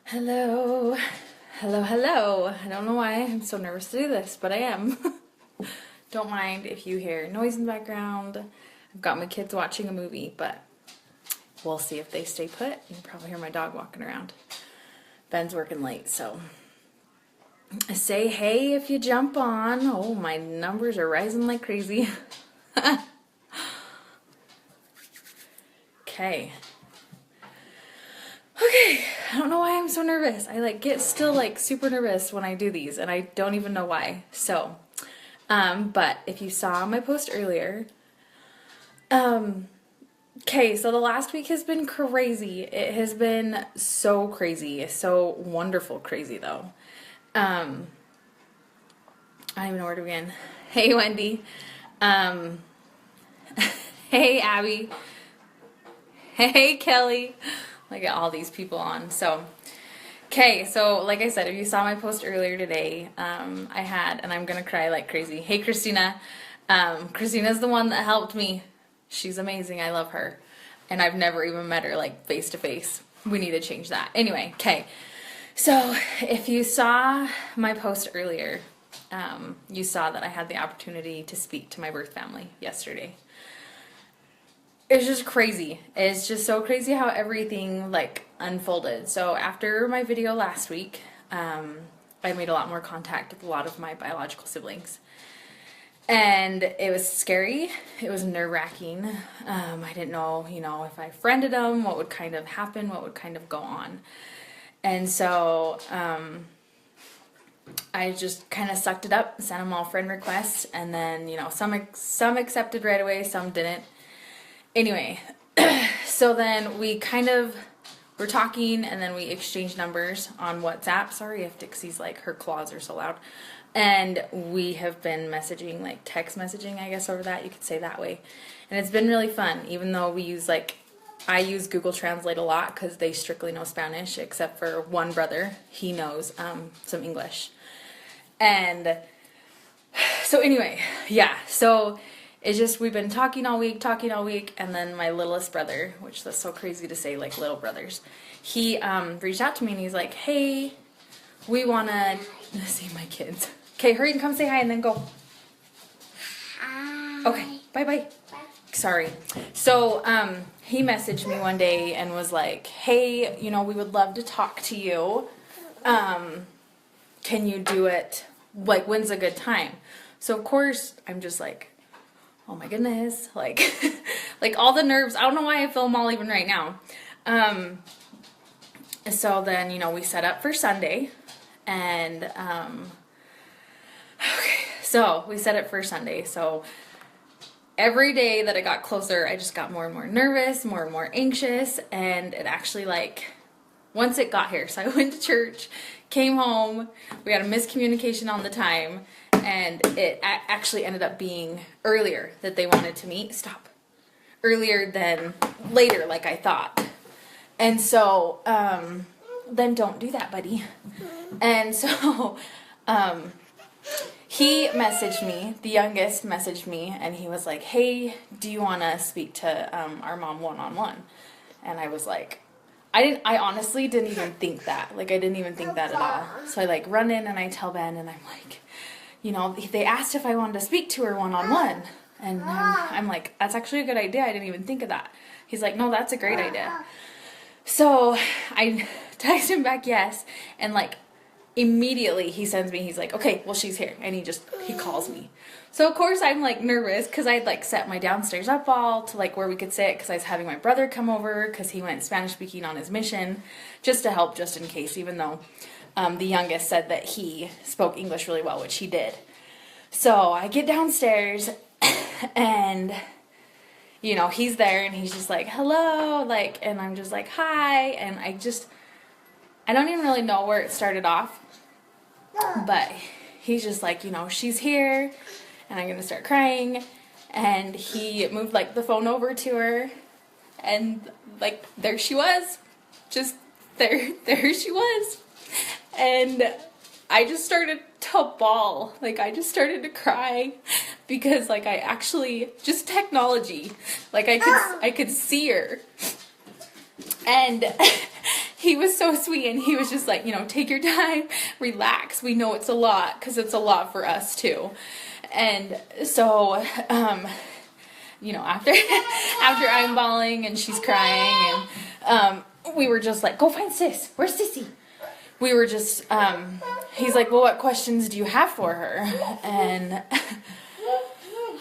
Hello. Hello, hello. I don't know why I'm so nervous to do this, but I am. Don't mind if you hear noise in the background. I've got my kids watching a movie, but we'll see if they stay put. You can probably hear my dog walking around. Ben's working late, so say hey if you jump on. Oh, my numbers are rising like crazy. Okay. Okay, I don't know why I'm so nervous. I get still super nervous when I do these, and I don't even know why. So, but if you saw my post earlier, okay, so the last week has been crazy. It has been so crazy, so wonderful crazy though. I don't even know where to begin. Hey Wendy, hey Abby, hey Kelly. I get all these people on. So, okay, so like I said, if you saw my post earlier today, I had, and I'm gonna cry like crazy. Hey Christina, Christina's the one that helped me. She's amazing. I love her, and I've never even met her face to face. We need to change that. Anyway, okay. So if you saw my post earlier, you saw that I had the opportunity to speak to my birth family yesterday. It's just crazy. It's just so crazy how everything unfolded. So after my video last week, I made a lot more contact with a lot of my biological siblings. And it was scary. It was nerve-wracking. I didn't know, if I friended them, what would kind of happen, what would kind of go on. And so I just kind of sucked it up, sent them all friend requests, and then, some accepted right away, some didn't. Anyway, so then we kind of were talking, and then we exchanged numbers on WhatsApp. Sorry if Dixie's her claws are so loud. And we have been messaging, text messaging, I guess, over that. You could say that way. And it's been really fun, even though we use, I use Google Translate a lot because they strictly know Spanish, except for one brother. He knows some English. And so anyway, yeah, so it's just, we've been talking all week, and then my littlest brother, which that's so crazy to say, little brothers, he reached out to me and he's like, hey, we want to see my kids. Okay, hurry and come say hi and then go. Hi. Okay, bye. Bye. Sorry. So he messaged me one day and was like, hey, we would love to talk to you. Can you do it? When's a good time? So of course I'm just oh my goodness, all the nerves. I don't know why I feel them all even right now. So then, we set up for Sunday, and, okay, so we set it for Sunday. So every day that it got closer, I just got more and more nervous, more and more anxious, and it actually, once it got here, so I went to church, came home, we had a miscommunication on the time, and it actually ended up being earlier that they wanted to meet. Stop. Earlier than later, like I thought. And so, then don't do that, buddy. And so, he messaged me, the youngest messaged me, and he was like, hey, do you want to speak to our mom one-on-one? And I was like, I honestly didn't even think that. I didn't even think that at all. So I run in and I tell Ben, and I'm like, they asked if I wanted to speak to her one-on-one. And I'm like, that's actually a good idea. I didn't even think of that. He's like, no, that's a great idea. So I text him back yes. And immediately he sends me, he's like, okay, well, she's here. And he calls me. So of course I'm nervous because I'd set my downstairs up all to where we could sit, because I was having my brother come over because he went Spanish speaking on his mission, just to help, just in case, even though the youngest said that he spoke English really well, which he did. So I get downstairs and, he's there and he's just hello, and I'm just hi. And I don't even really know where it started off, but he's just she's here, and I'm going to start crying. And he moved the phone over to her, and there she was, just there she was. And I just started to bawl. I just started to cry because I actually, just technology, I could see her. And he was so sweet, and he was just like, take your time, relax. We know it's a lot, because it's a lot for us too. And so, after after I'm bawling and she's crying, and we were just like, go find sis. Where's Sissy? We were just, he's like, well, what questions do you have for her? And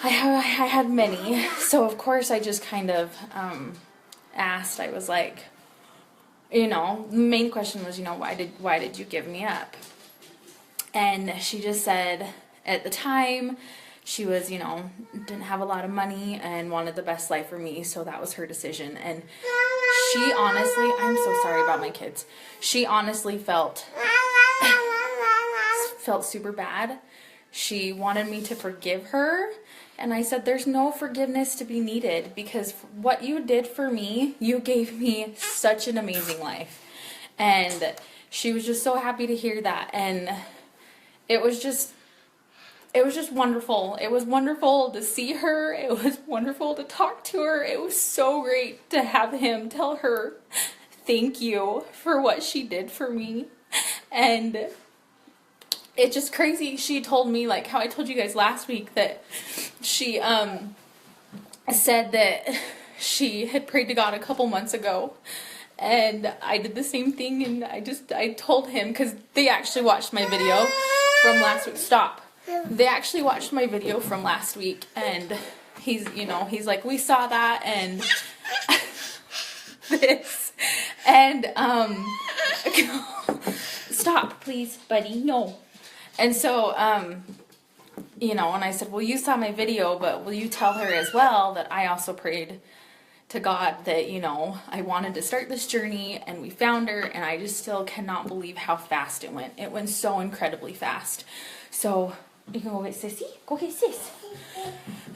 I had many. So, of course, I just kind of asked. I was like, the main question was, why did you give me up? And she just said, at the time, she was, didn't have a lot of money and wanted the best life for me, so that was her decision. And she honestly, I'm so sorry about my kids. She honestly felt super bad. She wanted me to forgive her, and I said, there's no forgiveness to be needed, because what you did for me, you gave me such an amazing life. And she was just so happy to hear that, and it was just wonderful. It was wonderful to see her. It was wonderful to talk to her. It was so great to have him tell her thank you for what she did for me. And it's just crazy. She told me, like how I told you guys last week, that she said that she had prayed to God a couple months ago. And I did the same thing, and I told him, because they actually watched my video from last week. Stop. They actually watched my video from last week, and he's like, we saw that, and this, and, stop, please, buddy, no. And so, and I said, well, you saw my video, but will you tell her as well that I also prayed to God that, I wanted to start this journey, and we found her, and I just still cannot believe how fast it went. It went so incredibly fast. So, you can go get Sissy? Go get Sis.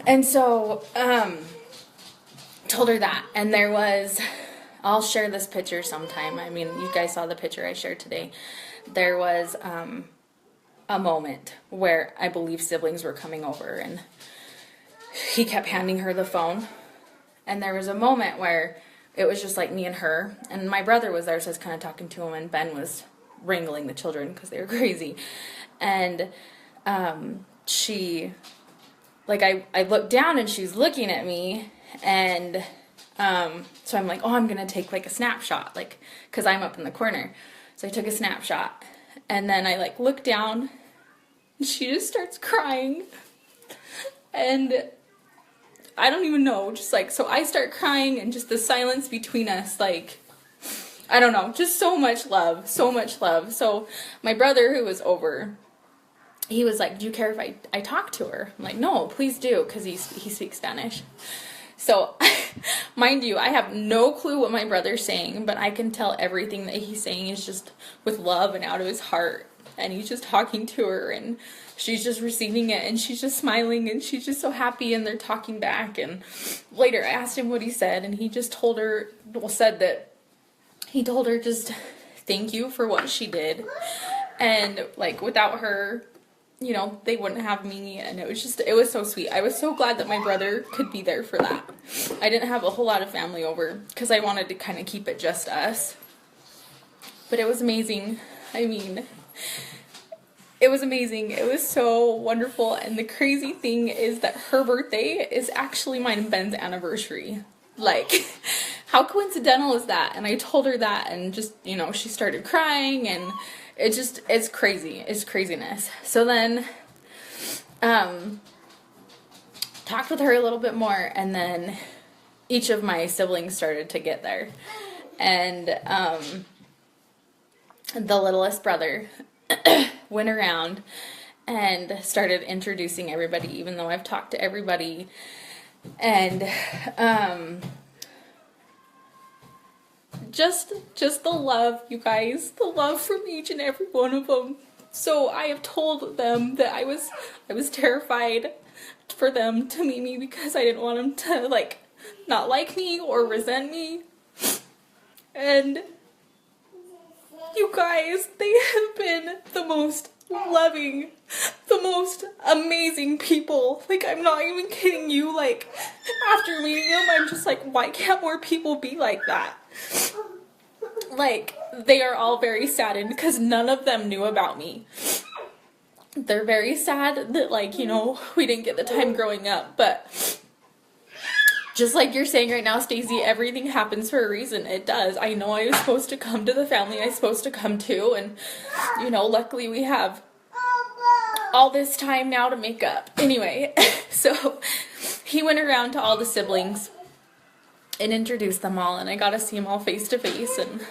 And so, told her that. And there was, I'll share this picture sometime. I mean, you guys saw the picture I shared today. There was a moment where I believe siblings were coming over, and he kept handing her the phone. And there was a moment where it was just like me and her. And my brother was there, so I was kind of talking to him, and Ben was wrangling the children because they were crazy. And she, like, I looked down, and she's looking at me, and so I'm like, oh, I'm gonna take like a snapshot, like, because I'm up in the corner. So I took a snapshot, and then I like look down, and she just starts crying, and I don't even know, just like, so I start crying, and just the silence between us, like, I don't know, just so much love, so much love. So my brother, who was over, he was like, do you care if I talk to her? I'm like, no, please do, because he speaks Spanish. So, mind you, I have no clue what my brother's saying, but I can tell everything that he's saying is just with love and out of his heart. And he's just talking to her, and she's just receiving it, and she's just smiling, and she's just so happy, and they're talking back. And later I asked him what he said, and he just told her, he told her just thank you for what she did. And like, without her, they wouldn't have me, and it was so sweet. I was so glad that my brother could be there for that. I didn't have a whole lot of family over, because I wanted to kind of keep it just us. But it was amazing. I mean, it was amazing. It was so wonderful, and the crazy thing is that her birthday is actually mine and Ben's anniversary. Like, how coincidental is that? And I told her that, and just, she started crying, and it's crazy. It's craziness. So then, talked with her a little bit more, and then each of my siblings started to get there. And, the littlest brother went around and started introducing everybody, even though I've talked to everybody. And, just the love, you guys, the love from each and every one of them. So I have told them that I was terrified for them to meet me, because I didn't want them to, like, not like me or resent me. And you guys, they have been the most loving, the most amazing people. Like, I'm not even kidding you. Like, after meeting them, I'm just like, why can't more people be like that? Like, they are all very saddened because none of them knew about me. They're very sad that, like, you know, we didn't get the time growing up, but just like you're saying right now, Stacey, everything happens for a reason. It does. I know I was supposed to come to the family I was supposed to come to, and, you know, luckily we have all this time now to make up. Anyway, so he went around to all the siblings and introduced them all, and I got to see them all face to face, and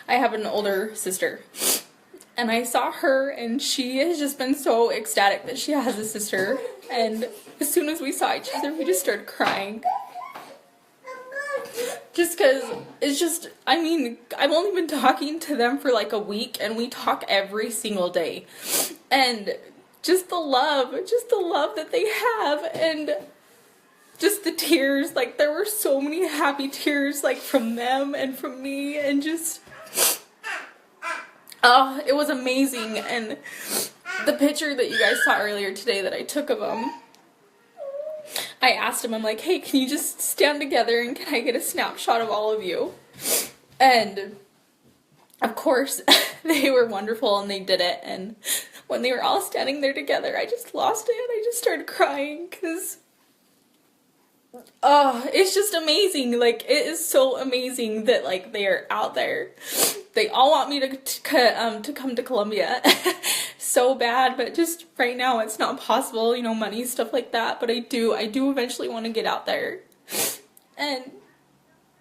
I have an older sister. And I saw her, and she has just been so ecstatic that she has a sister. And as soon as we saw each other, we just started crying. Just because it's just, I mean, I've only been talking to them for like a week, and we talk every single day. And just the love that they have, and just the tears, like there were so many happy tears, like from them and from me, and just, oh, it was amazing. And the picture that you guys saw earlier today that I took of them, I asked him, I'm like, hey, can you just stand together and can I get a snapshot of all of you? And of course, they were wonderful and they did it. And when they were all standing there together, I just lost it. I just started crying because, oh, it's just amazing. Like, it is so amazing that, like, they are out there. They all want me to come to Colombia so bad, but just right now it's not possible, you know, money, stuff like that. But I do eventually want to get out there. And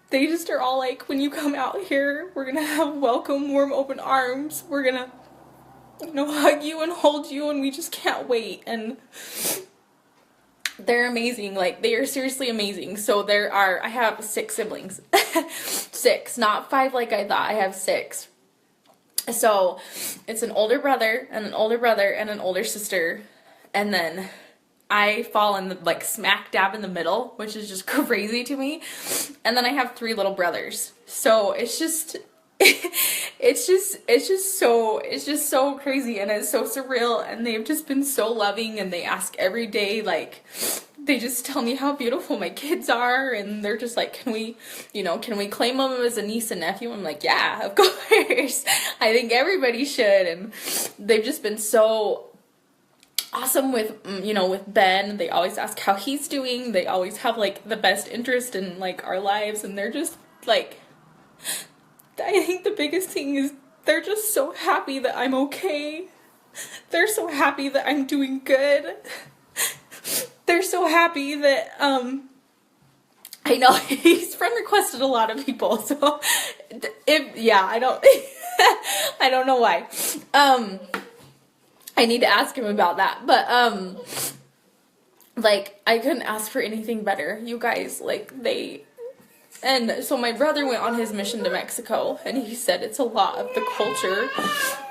they just are all like, when you come out here, we're gonna have welcome, warm, open arms. We're gonna, you know, hug you and hold you, and we just can't wait. And they're amazing. Like, they are seriously amazing. So I have 6 siblings. 6, not 5 like I thought. I have 6. So it's an older brother and an older brother and an older sister. And then I fall in the, like, smack dab in the middle, which is just crazy to me. And then I have 3 little brothers. So it's just so crazy, and it's so surreal, and they've just been so loving, and they ask every day, like, they just tell me how beautiful my kids are, and they're just like, can we claim them as a niece and nephew? I'm like, yeah, of course. I think everybody should. And they've just been so awesome with, you know, with Ben. They always ask how he's doing. They always have, like, the best interest in, like, our lives, and they're just, like, I think the biggest thing is they're just so happy that I'm okay. They're so happy that I'm doing good. They're so happy that, I know he's friend requested a lot of people, so, I don't know why. I need to ask him about that, but, like, I couldn't ask for anything better. You guys, like, and so my brother went on his mission to Mexico, and he said it's a lot of the culture.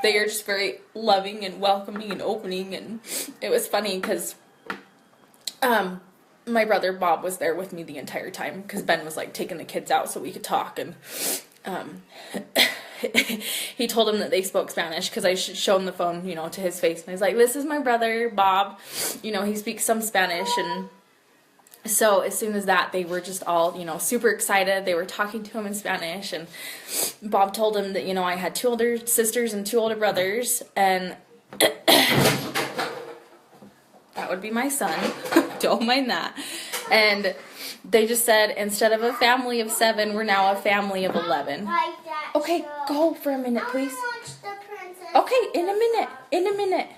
They are just very loving and welcoming and opening, and it was funny because my brother Bob was there with me the entire time because Ben was, like, taking the kids out so we could talk, and he told him that they spoke Spanish because I should show him the phone, you know, to his face, and I was like, this is my brother Bob, you know, he speaks some Spanish. And so as soon as that, they were just all, you know, super excited. They were talking to him in Spanish, and Bob told him that, you know, I had 2 older sisters and 2 older brothers, and that would be my son. Don't mind that. And they just said, instead of a family of 7, we're now a family of 11. Okay, go for a minute, please. Okay, in a minute.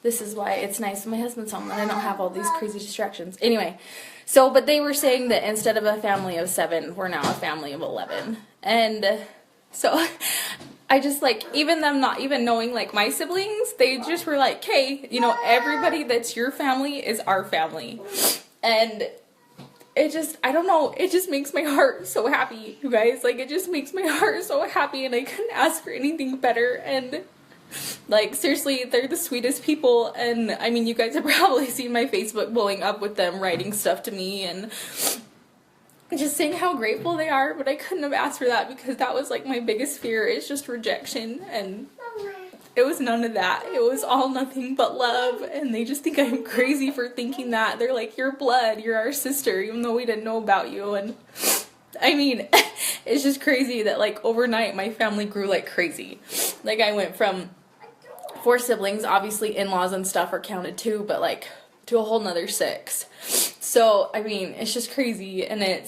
This is why it's nice when my husband's home and I don't have all these crazy distractions. Anyway, so, but they were saying that instead of a family of 7, we're now a family of 11. And so I just, like, even them not even knowing, like, my siblings, they just were like, hey, you know, everybody that's your family is our family. And it just, I don't know, it just makes my heart so happy, you guys. Like, it just makes my heart so happy, and I couldn't ask for anything better. And, like, seriously, they're the sweetest people. And I mean, you guys have probably seen my Facebook blowing up with them writing stuff to me and just saying how grateful they are. But I couldn't have asked for that, because that was, like, my biggest fear, is just rejection. And it was none of that. It was all nothing but love. And they just think I'm crazy for thinking that. They're like, you're blood, you're our sister, even though we didn't know about you. And I mean, it's just crazy that like overnight my family grew like crazy. Like I went from 4 siblings, obviously in-laws and stuff are counted too, but like to a whole nother 6. So, I mean, it's just crazy, and I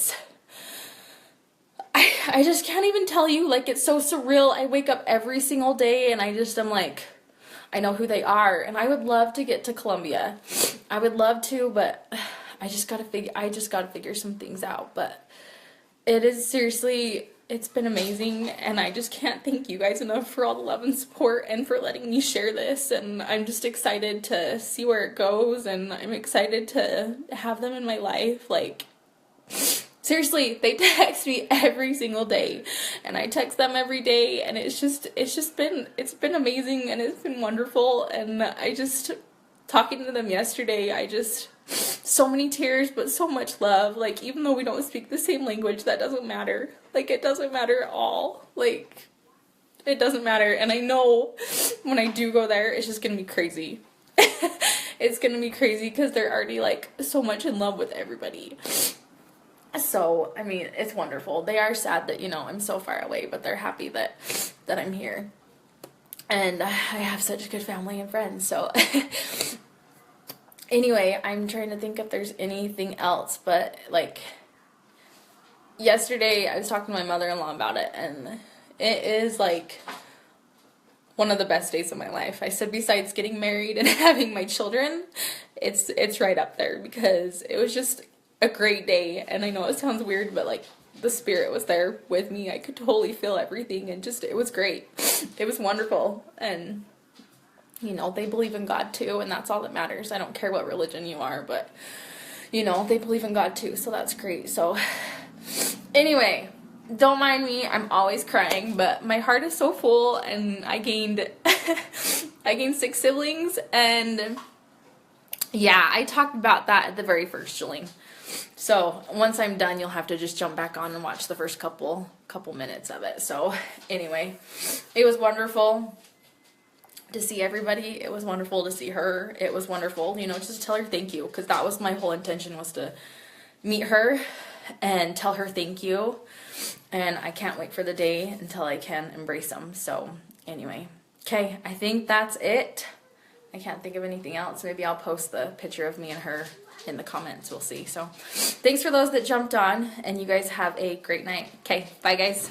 just can't even tell you, like, it's so surreal. I wake up every single day, and I'm like, I know who they are, and I would love to get to Colombia. I would love to, but I just gotta figure some things out, but it is seriously, it's been amazing, and I just can't thank you guys enough for all the love and support and for letting me share this, and I'm just excited to see where it goes, and I'm excited to have them in my life. Like, seriously, they text me every single day, and I text them every day, and it's been amazing, and it's been wonderful, and talking to them yesterday, so many tears, but so much love. Like, even though we don't speak the same language, that doesn't matter. Like, it doesn't matter at all. Like, it doesn't matter. And I know when I do go there, it's just gonna be crazy. It's gonna be crazy because they're already, like, so much in love with everybody. So, I mean, it's wonderful. They are sad that, I'm so far away, but they're happy that I'm here. And I have such good family and friends, so... Anyway, I'm trying to think if there's anything else, but, like, yesterday I was talking to my mother-in-law about it, and it is, like, one of the best days of my life. I said besides getting married and having my children, it's right up there, because it was just a great day, and I know it sounds weird, but, like, the spirit was there with me. I could totally feel everything, and it was great. It was wonderful, and... they believe in God too, and that's all that matters. I don't care what religion you are, but, they believe in God too, so that's great. So, anyway, don't mind me, I'm always crying, but my heart is so full, and I gained 6 siblings, and, yeah, I talked about that at the very first shilling. So, once I'm done, you'll have to just jump back on and watch the first couple minutes of it. So, anyway, it was wonderful to see everybody. It was wonderful to see her. It was wonderful, just to tell her thank you, because that was my whole intention, was to meet her and tell her thank you, and I can't wait for the day until I can embrace them. So anyway, okay, I think that's it. I can't think of anything else. Maybe I'll post the picture of me and her in the comments. We'll see. So thanks for those that jumped on, and you guys have a great night. Okay, bye guys.